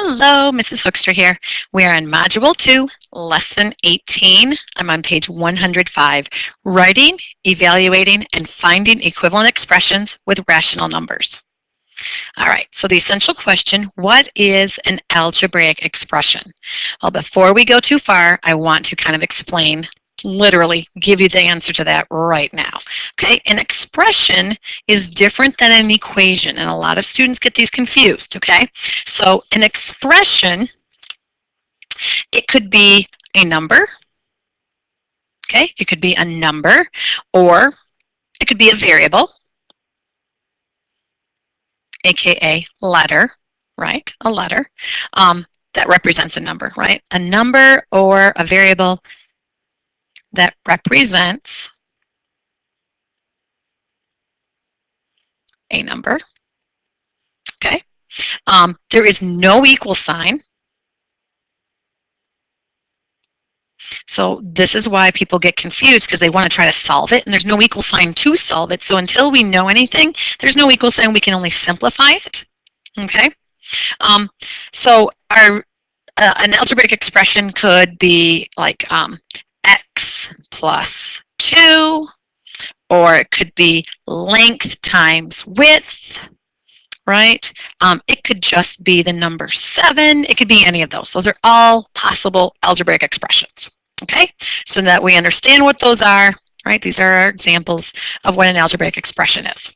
Hello, Mrs. Hoekstra here. We are in Module 2, Lesson 18. I'm on page 105, Writing, Evaluating, and Finding Equivalent Expressions with Rational Numbers. All right, so the essential question, what is an algebraic expression? Well, before we go too far, I want to kind of explain, literally give you the answer to that right now. Okay, an expression is different than an equation, and a lot of students get these confused, okay? So an expression, it could be a number, okay? It could be a number, or it could be a variable, aka letter, right? A letter that represents a number, right? A number or a variable that represents a number, okay? There is no equal sign. So this is why people get confused, because they want to try to solve it, and there's no equal sign to solve it. So until we know anything, there's no equal sign. We can only simplify it, okay? So an algebraic expression could be like x plus 2, or it could be length times width, right? It could just be the number 7. It could be any of those. Those are all possible algebraic expressions, okay? So that we understand what those are, right? These are our examples of what an algebraic expression is.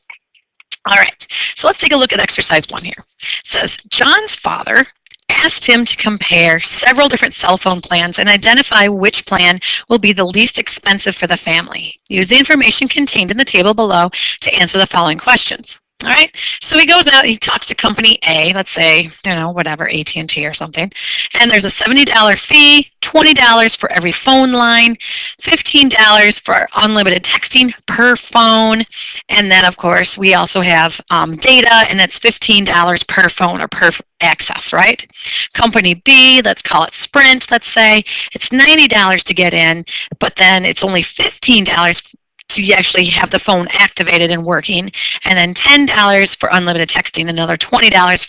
All right, so let's take a look at exercise 1 here. It says, John's father asked him to compare several different cell phone plans and identify which plan will be the least expensive for the family. Use the information contained in the table below to answer the following questions. All right, so he goes out, he talks to company A, let's say, you know, whatever, AT&T or something, and there's a $70 fee, $20 for every phone line, $15 for unlimited texting per phone, and then, of course, we also have data, and that's $15 per phone or per access, right? Company B, let's call it Sprint, let's say, it's $90 to get in, but then it's only $15 to actually have the phone activated and working, and then $10 for unlimited texting, another $20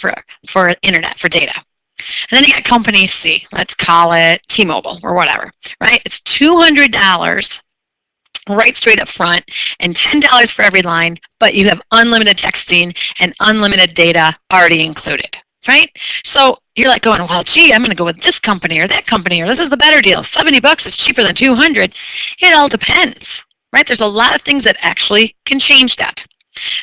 for internet, for data. And then you got company C, let's call it T-Mobile or whatever, right? It's $200 right straight up front and $10 for every line, but you have unlimited texting and unlimited data already included, right? So you're like going, well, gee, I'm going to go with this company or that company, or this is the better deal. $70 is cheaper than $200. It all depends. Right? There's a lot of things that actually can change that.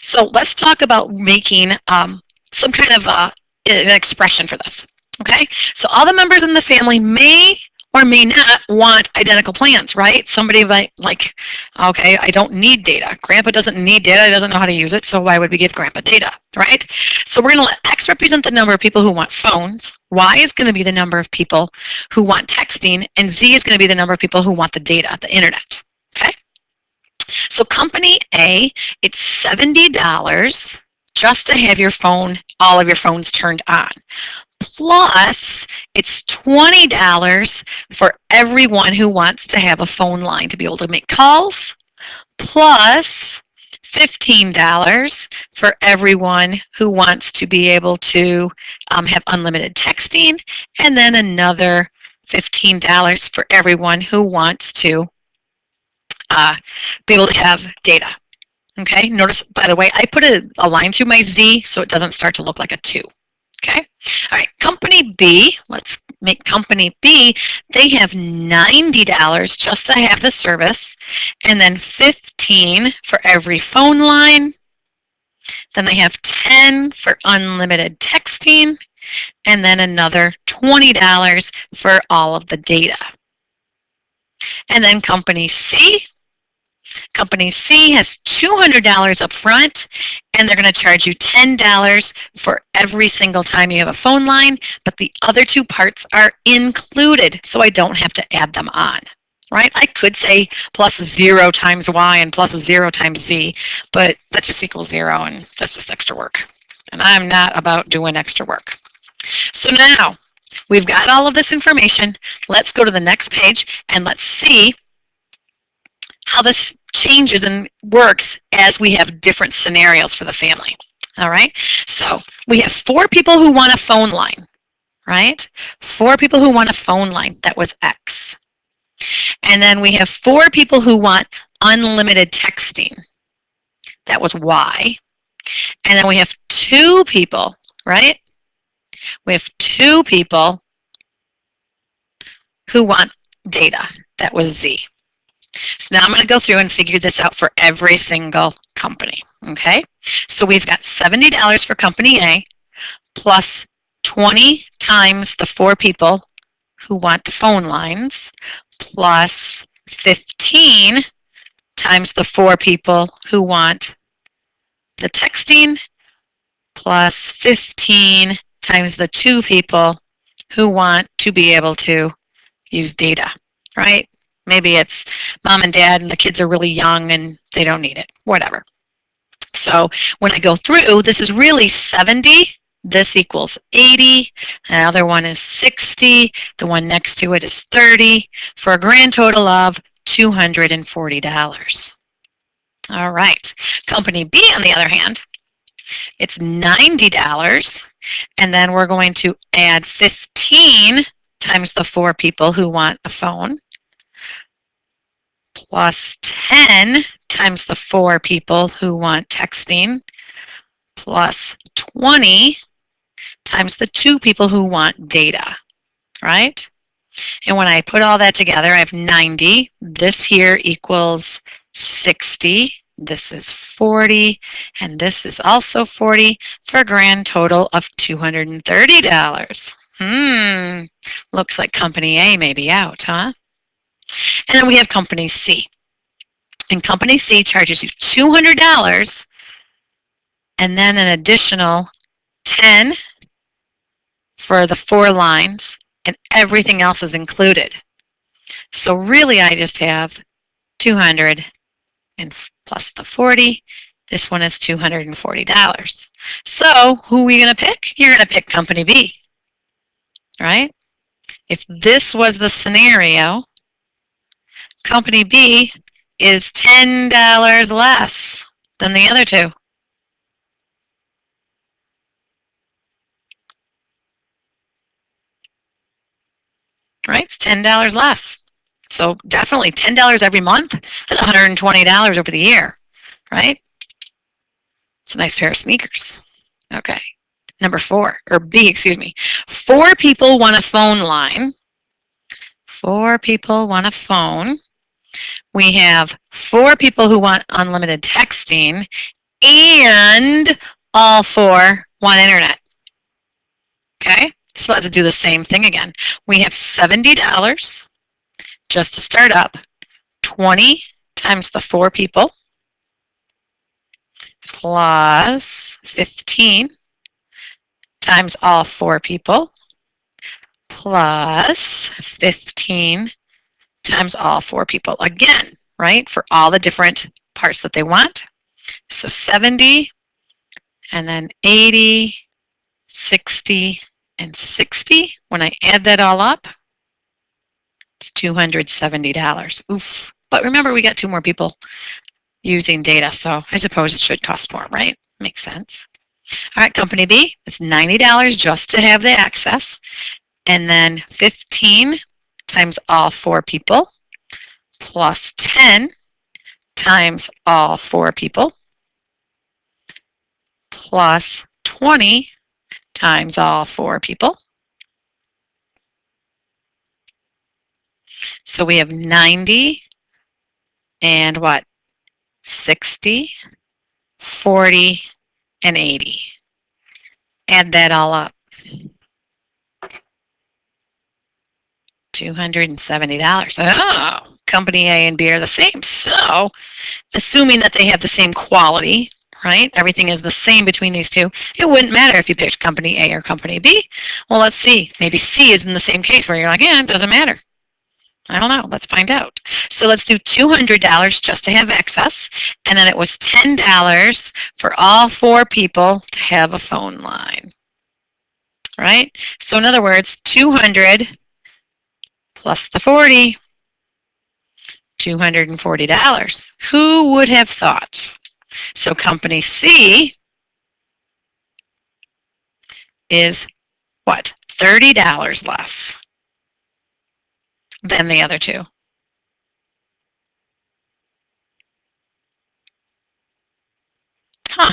So let's talk about making some kind of an expression for this. Okay? So all the members in the family may or may not want identical plans, right? Somebody might like, okay, I don't need data. Grandpa doesn't need data. He doesn't know how to use it, so why would we give Grandpa data, right? So we're going to let X represent the number of people who want phones. Y is going to be the number of people who want texting, and Z is going to be the number of people who want the data, the internet. Okay? So company A, it's $70 just to have your phone, all of your phones turned on. Plus, it's $20 for everyone who wants to have a phone line to be able to make calls. Plus, $15 for everyone who wants to be able to have unlimited texting. And then another $15 for everyone who wants to be able to have data. Okay, notice, by the way, I put a line through my Z so it doesn't start to look like a 2. Okay, all right, company B, let's make company B, they have $90 just to have the service, and then $15 for every phone line. Then they have $10 for unlimited texting, and then another $20 for all of the data. And then company C has $200 up front, and they're going to charge you $10 for every single time you have a phone line, but the other 2 parts are included, so I don't have to add them on, right? I could say plus 0 times Y and plus 0 times Z, but that just equals 0, and that's just extra work, and I'm not about doing extra work. So now, we've got all of this information. Let's go to the next page, and let's see how this changes and works as we have different scenarios for the family. All right, so we have 4 people who want a phone line, right? 4 people who want a phone line, that was X. And then we have 4 people who want unlimited texting, that was Y. And then we have 2 people, right? We have 2 people who want data, that was Z. So now I'm going to go through and figure this out for every single company, okay? So we've got $70 for company A plus 20 times the 4 people who want the phone lines plus 15 times the 4 people who want the texting plus 15 times the 2 people who want to be able to use data, right? Maybe it's mom and dad and the kids are really young and they don't need it, whatever. So when I go through, this is really 70, this equals 80, the other one is 60, the one next to it is 30, for a grand total of $240. All right, company B, on the other hand, it's $90, and then we're going to add 15 times the 4 people who want a phone, plus 10 times the 4 people who want texting, plus 20 times the 2 people who want data, right? And when I put all that together, I have 90. This here equals 60. This is 40, and this is also 40, for a grand total of $230. Looks like company A may be out, huh? And then we have company C. And company C charges you $200 and then an additional 10 for the 4 lines, and everything else is included. So really I just have 200 and plus the 40. This one is $240. So who are we going to pick? You're going to pick company B, right? If this was the scenario, company B is $10 less than the other 2. Right? It's $10 less. So definitely $10 every month. That's $120 over the year, right? It's a nice pair of sneakers. Okay. Number 4, or B, excuse me. 4 people want a phone line. 4 people want a phone. We have 4 people who want unlimited texting, and all 4 want internet. Okay, so let's do the same thing again. We have $70 just to start up, 20 times the 4 people, plus 15 times all 4 people, plus 15 times all 4 people. Again, right, for all the different parts that they want. So 70, and then 80, 60, and 60. When I add that all up, it's $270. Oof. But remember, we got 2 more people using data, so I suppose it should cost more, right? Makes sense. All right, company B, it's $90 just to have the access, and then 15 times all 4 people, plus 10 times all 4 people, plus 20 times all 4 people. So we have 90 and what? 60, 40, and 80. Add that all up. $270. Oh, company A and B are the same. So, assuming that they have the same quality, right? Everything is the same between these 2. It wouldn't matter if you picked company A or company B. Well, let's see. Maybe C is in the same case where you're like, yeah, it doesn't matter. I don't know. Let's find out. So let's do $200 just to have access, and then it was $10 for all 4 people to have a phone line, right? So in other words, 200 plus the 40, $240. Who would have thought? So company C is what? $30 less than the other two. Huh.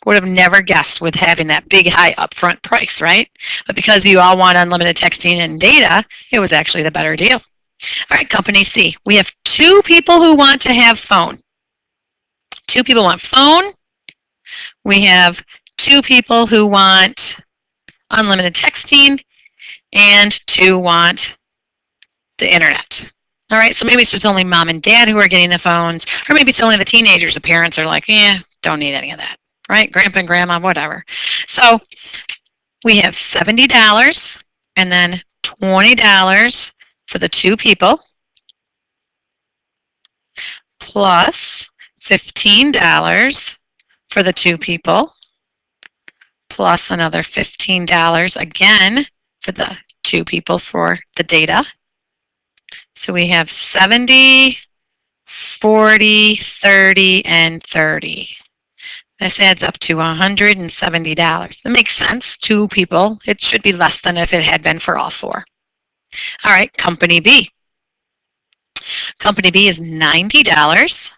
Would have never guessed with having that big high upfront price, right? But because you all want unlimited texting and data, it was actually the better deal. All right, company C. We have two people who want to have phone. Two people want phone. We have two people who want unlimited texting, and two want the internet. All right, so maybe it's just only mom and dad who are getting the phones, or maybe it's only the teenagers. The parents are like, don't need any of that, right? Grandpa and grandma, whatever. So we have $70 and then $20 for the two people, plus $15 for the two people, plus another $15 again for the two people for the data. So we have 70, 40, 30, and 30. This adds up to $170. That makes sense. Two people. It should be less than if it had been for all four. All right, company B. Company B is $90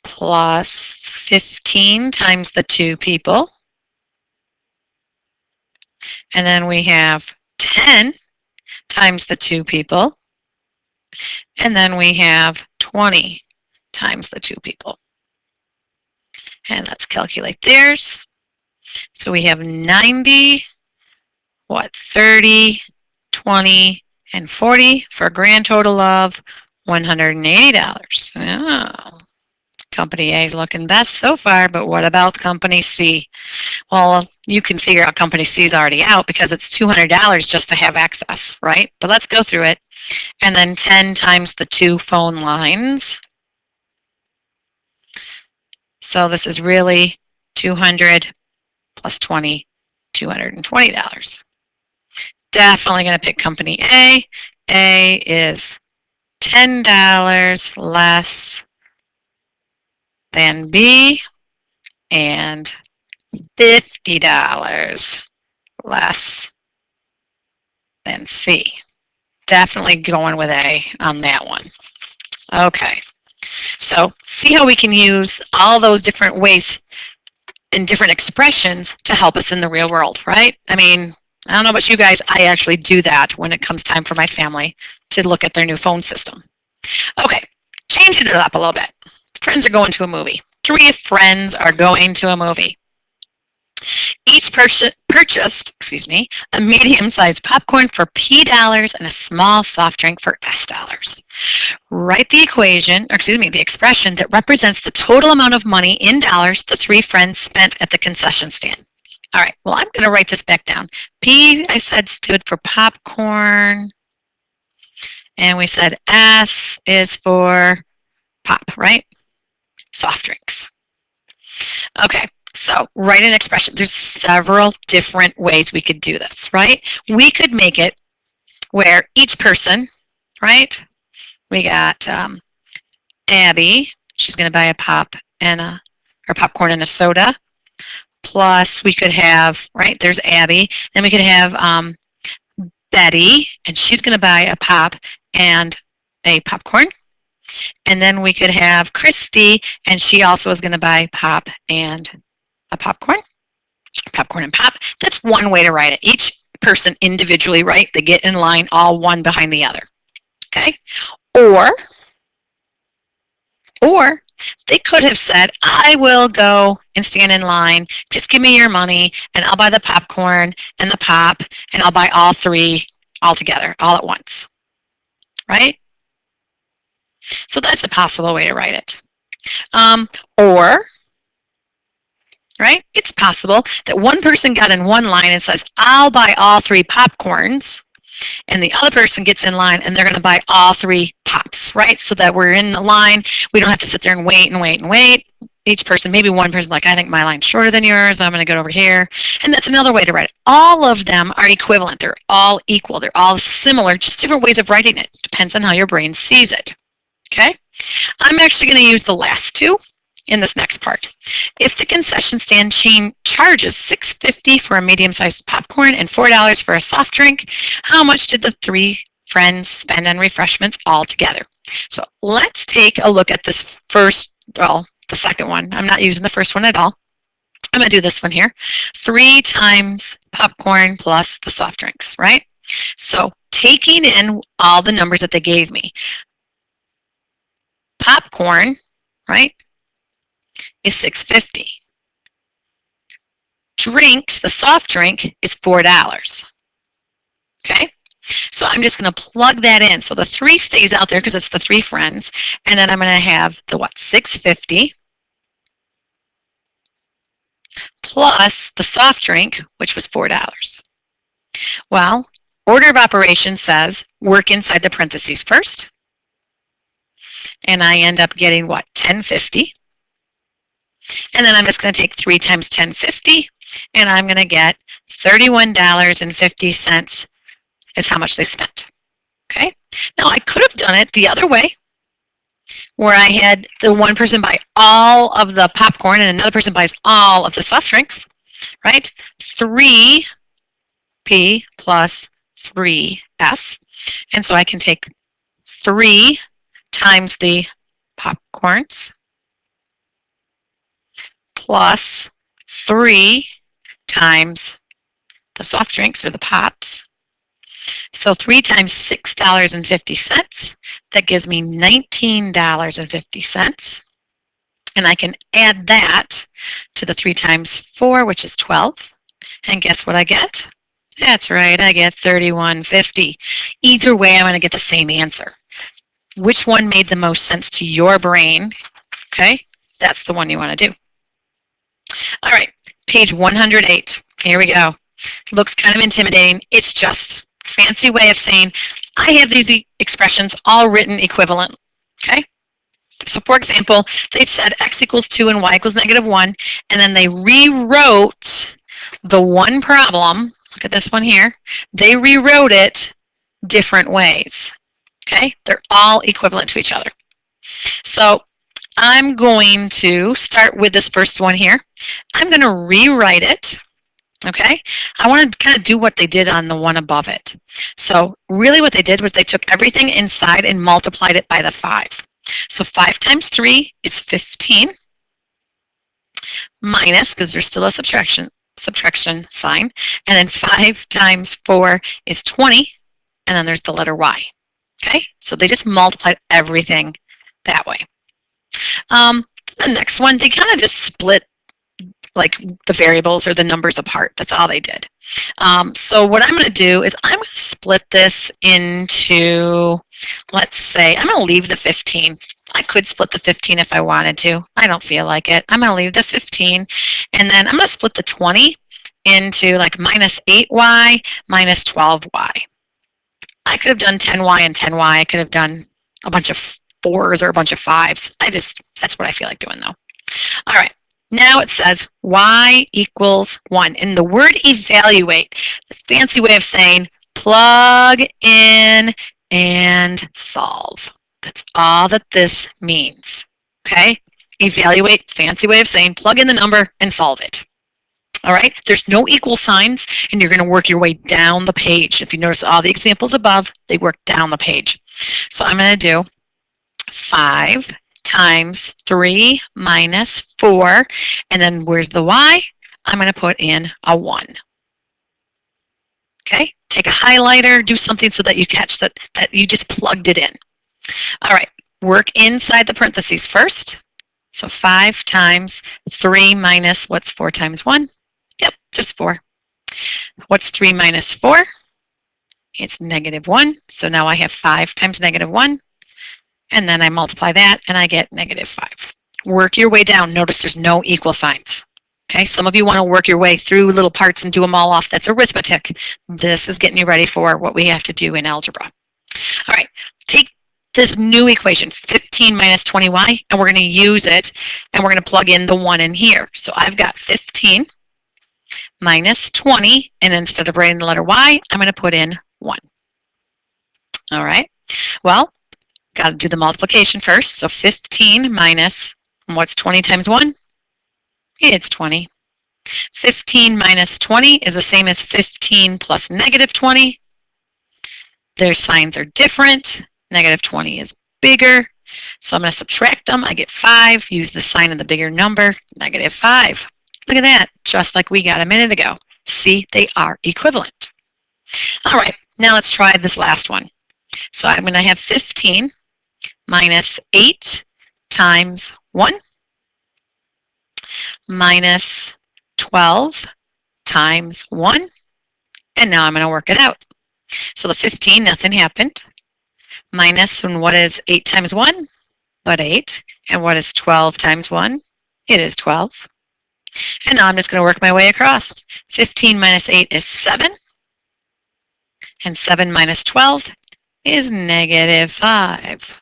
plus 15 times the two people. And then we have 10 times the two people. And then we have 20 times the two people. And let's calculate theirs. So we have 90, 30, 20, and 40 for a grand total of $180. Oh, company A is looking best so far, but what about company C? Well, you can figure out company C is already out because it's $200 just to have access, right? But let's go through it. And then 10 times the two phone lines. So this is really 200 plus 20, $220. Definitely going to pick company A. A is $10 less than B and $50 less than C. Definitely going with A on that one. Okay, so see how we can use all those different ways and different expressions to help us in the real world, right? I mean, I don't know about you guys, I actually do that when it comes time for my family to look at their new phone system. Okay, changing it up a little bit. Friends are going to a movie. 3 friends are going to a movie. Each person purchased, a medium-sized popcorn for P dollars and a small soft drink for S dollars. Write the equation, or the expression that represents the total amount of money in dollars the 3 friends spent at the concession stand. All right, well, I'm going to write this back down. P, I said, stood for popcorn. And we said S is for pop, right? Soft drinks. Okay, so write an expression. There's several different ways we could do this, right? We could make it where each person, right? We got Abby. She's going to buy a pop and or popcorn and a soda. Plus, we could have, right, there's Abby. Then we could have Betty, and she's going to buy a pop and a popcorn. And then we could have Christy, and she also is going to buy pop and a popcorn and pop. That's one way to write it. Each person individually, right? They get in line all one behind the other. Okay? Or they could have said, I will go and stand in line. Just give me your money, and I'll buy the popcorn and the pop, and I'll buy all 3 all together, all at once. Right? So that's a possible way to write it. Or, right, it's possible that one person got in one line and says, I'll buy all 3 popcorns, and the other person gets in line and they're going to buy all 3 pops, right? So that we're in the line, we don't have to sit there and wait and wait and wait. Each person, maybe one person like, I think my line's shorter than yours, I'm going to go over here. And that's another way to write it. All of them are equivalent. They're all equal. They're all similar, just different ways of writing it. Depends on how your brain sees it. Okay? I'm actually going to use the last 2. in this next part. If the concession stand chain charges $6.50 for a medium-sized popcorn and $4 for a soft drink, how much did the three friends spend on refreshments all together? So let's take a look at this first, well, the second one. I'm not using the first one at all. I'm going to do this one here. 3 times popcorn plus the soft drinks, right? So taking in all the numbers that they gave me. Popcorn, right, is $6.50. Drinks, the soft drink, is $4. Okay? So I'm just going to plug that in. So the 3 stays out there because it's the 3 friends. And then I'm going to have the what? $6.50 plus the soft drink, which was $4. Well, order of operations says work inside the parentheses first. And I end up getting what? $10.50. And then I'm just going to take 3 times $10.50, and I'm going to get $31.50 is how much they spent. Okay? Now, I could have done it the other way, where I had the one person buy all of the popcorn and another person buys all of the soft drinks, right? 3P plus 3S. And so I can take 3 times the popcorns plus 3 times the soft drinks or the pops. So 3 times $6.50, that gives me $19.50. And I can add that to the 3 times 4, which is 12. And guess what I get? That's right, I get $31.50. Either way, I'm going to get the same answer. Which one made the most sense to your brain? Okay, that's the one you want to do. All right, page 108. Here we go. Looks kind of intimidating. It's just a fancy way of saying I have these expressions all written equivalent. Okay? So for example, they said x equals 2 and y equals -1, and then they rewrote the one problem. Look at this one here. They rewrote it different ways. Okay? They're all equivalent to each other. So I'm going to start with this first one here. I'm going to rewrite it. Okay? I want to kind of do what they did on the one above it. So really what they did was they took everything inside and multiplied it by the 5. So 5 times 3 is 15 minus, because there's still a subtraction sign, and then 5 times 4 is 20, and then there's the letter y. Okay? So they just multiplied everything that way. The next one, they kind of just split like the variables or the numbers apart. That's all they did. So what I'm going to do is I'm going to split this into, let's say, I'm going to leave the 15. I could split the 15 if I wanted to. I don't feel like it. I'm going to leave the 15, and then I'm going to split the 20 into like minus 8y minus 12y. I could have done 10y and 10y. I could have done a bunch of 4s or a bunch of 5s. That's what I feel like doing though. All right. Now it says y equals 1. In the word evaluate, the fancy way of saying plug in and solve. That's all that this means. Okay? Evaluate, fancy way of saying plug in the number and solve it. All right? There's no equal signs, and you're going to work your way down the page. If you notice all the examples above, they work down the page. So I'm going to do 5 times 3 minus 4, and then where's the y? I'm going to put in a 1. Okay? Take a highlighter, do something so that you catch that you just plugged it in. All right, work inside the parentheses first. So 5 times 3 minus, what's 4 times 1? Yep, just 4. What's 3 minus 4? It's -1. So now I have 5 times -1. And then I multiply that, and I get -5. Work your way down. Notice there's no equal signs. Okay, some of you want to work your way through little parts and do them all off. That's arithmetic. This is getting you ready for what we have to do in algebra. All right, take this new equation, 15 minus 20y, and we're going to use it, and we're going to plug in the 1 in here. So I've got 15 minus 20, and instead of writing the letter y, I'm going to put in 1. All right, well, got to do the multiplication first. So 15 minus And what's 20 times 1? It's 20. 15 minus 20 is the same as 15 plus negative 20. Their signs are different. Negative 20 is bigger. So I'm going to subtract them. I get 5. Use the sign of the bigger number, negative 5. Look at that, just like we got a minute ago. See, they are equivalent. All right, now let's try this last one. So I'm going to have 15 minus 8 times 1 minus 12 times 1. And now I'm going to work it out. So the 15, nothing happened. Minus, and what is 8 times 1? But 8. And what is 12 times 1? It is 12. And now I'm just going to work my way across. 15 minus 8 is 7. And 7 minus 12 is negative 5.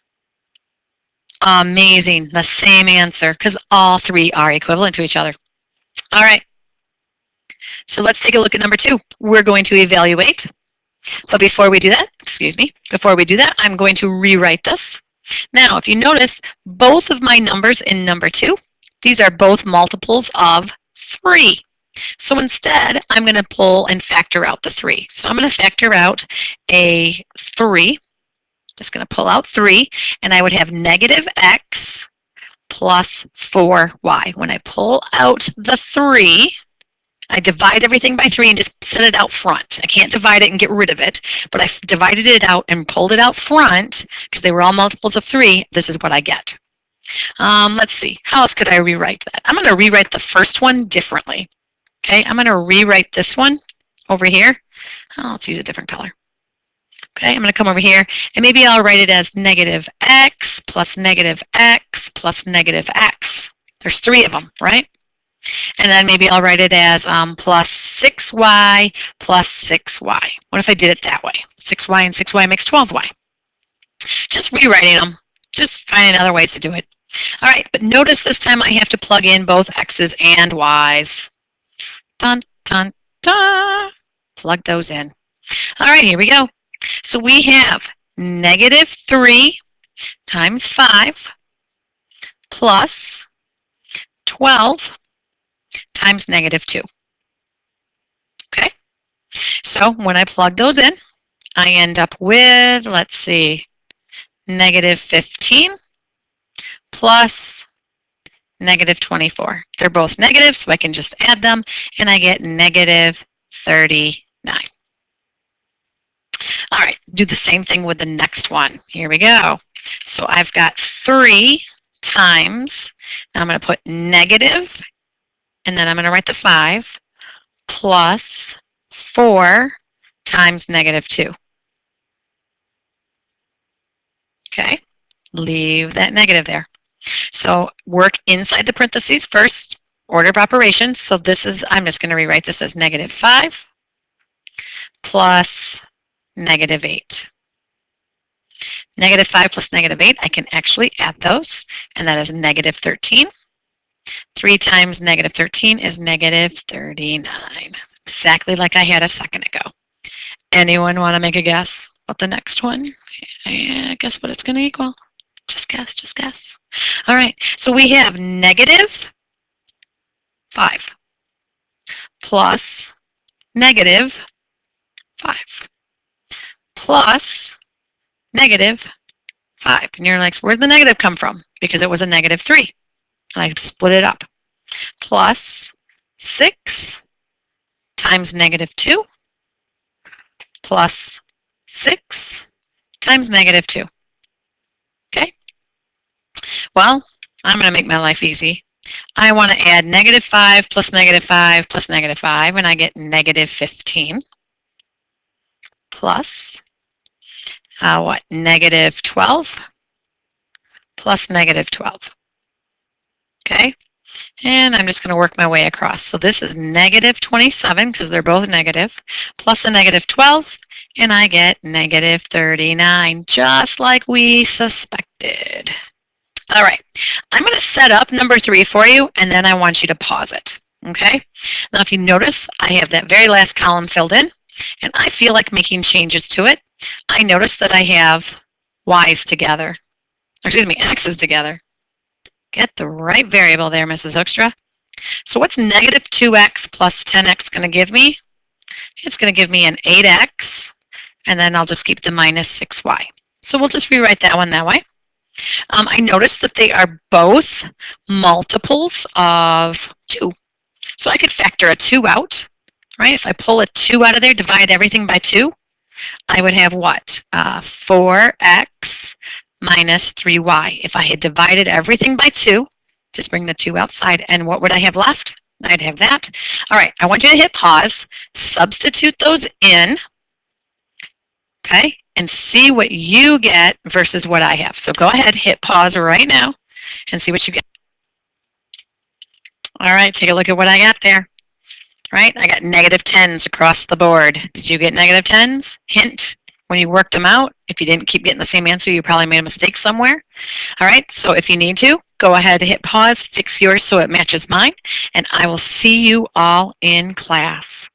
Amazing. The same answer, because all three are equivalent to each other. All right. So let's take a look at number 2. We're going to evaluate. But before we do that, I'm going to rewrite this. Now, if you notice, both of my numbers in number 2, these are both multiples of 3. So instead, I'm going to pull and factor out the 3. So I'm going to factor out a 3. Just going to pull out 3, and I would have negative x plus 4y. When I pull out the 3, I divide everything by 3 and just set it out front. I can't divide it and get rid of it, but I divided it out and pulled it out front because they were all multiples of 3. This is what I get. Let's see. How else could I rewrite that? I'm going to rewrite the first one differently. Okay, I'm going to rewrite this one over here. Oh, let's use a different color. Okay, I'm going to come over here, and maybe I'll write it as negative x plus negative x plus negative x. There's 3 of them, right? And then maybe I'll write it as plus 6y plus 6y. What if I did it that way? 6y and 6y makes 12y. Just rewriting them. Just finding other ways to do it. All right, but notice this time I have to plug in both x's and y's. Dun, dun, dun. Plug those in. All right, here we go. So we have negative 3 times 5 plus 12 times negative 2. Okay, so when I plug those in, I end up with, let's see, negative 15 plus negative 24. They're both negative, so I can just add them, and I get negative 39. All right, do the same thing with the next one. Here we go. So I've got 3 times, now I'm going to put negative, and then I'm going to write the 5, plus 4 times negative 2. Okay, leave that negative there. So work inside the parentheses first, order of operations. So this is, I'm just going to rewrite this as negative 5 plus negative 8. Negative 5 plus negative 8, I can actually add those, and that is negative 13. 3 times negative 13 is negative 39. Exactly like I had a second ago. Anyone want to make a guess about the next one? Yeah, guess what it's going to equal? Just guess, just guess. All right, so we have negative 5 plus negative 5 plus negative 5. And you're like, where'd the negative come from? Because it was a negative 3. And I split it up. Plus 6 times negative 2 plus 6 times negative 2. Okay? Well, I'm going to make my life easy. I want to add negative 5 plus negative 5 plus negative 5, and I get negative 15 plus negative 12 plus negative 12. Okay, and I'm just going to work my way across. So this is negative 27 because they're both negative, plus a negative 12, and I get negative 39, just like we suspected. All right, I'm going to set up number 3 for you, and then I want you to pause it. Okay, now if you notice, I have that very last column filled in, and I feel like making changes to it. I notice that I have y's together, or excuse me, x's together. Get the right variable there, Mrs. Hoekstra. So what's negative 2x plus 10x going to give me? It's going to give me an 8x, and then I'll just keep the minus 6y. So we'll just rewrite that one that way. I noticed that they are both multiples of 2. So I could factor a 2 out, right? If I pull a 2 out of there, divide everything by 2, I would have what? 4x minus 3y. If I had divided everything by 2, just bring the 2 outside, and what would I have left? I'd have that. All right, I want you to hit pause, substitute those in, okay, and see what you get versus what I have. So go ahead, hit pause right now, and see what you get. All right, take a look at what I got there. Right, I got negative 10s across the board. Did you get negative 10s? Hint, when you worked them out, if you didn't keep getting the same answer, you probably made a mistake somewhere. All right, so if you need to, go ahead, hit pause, fix yours so it matches mine, and I will see you all in class.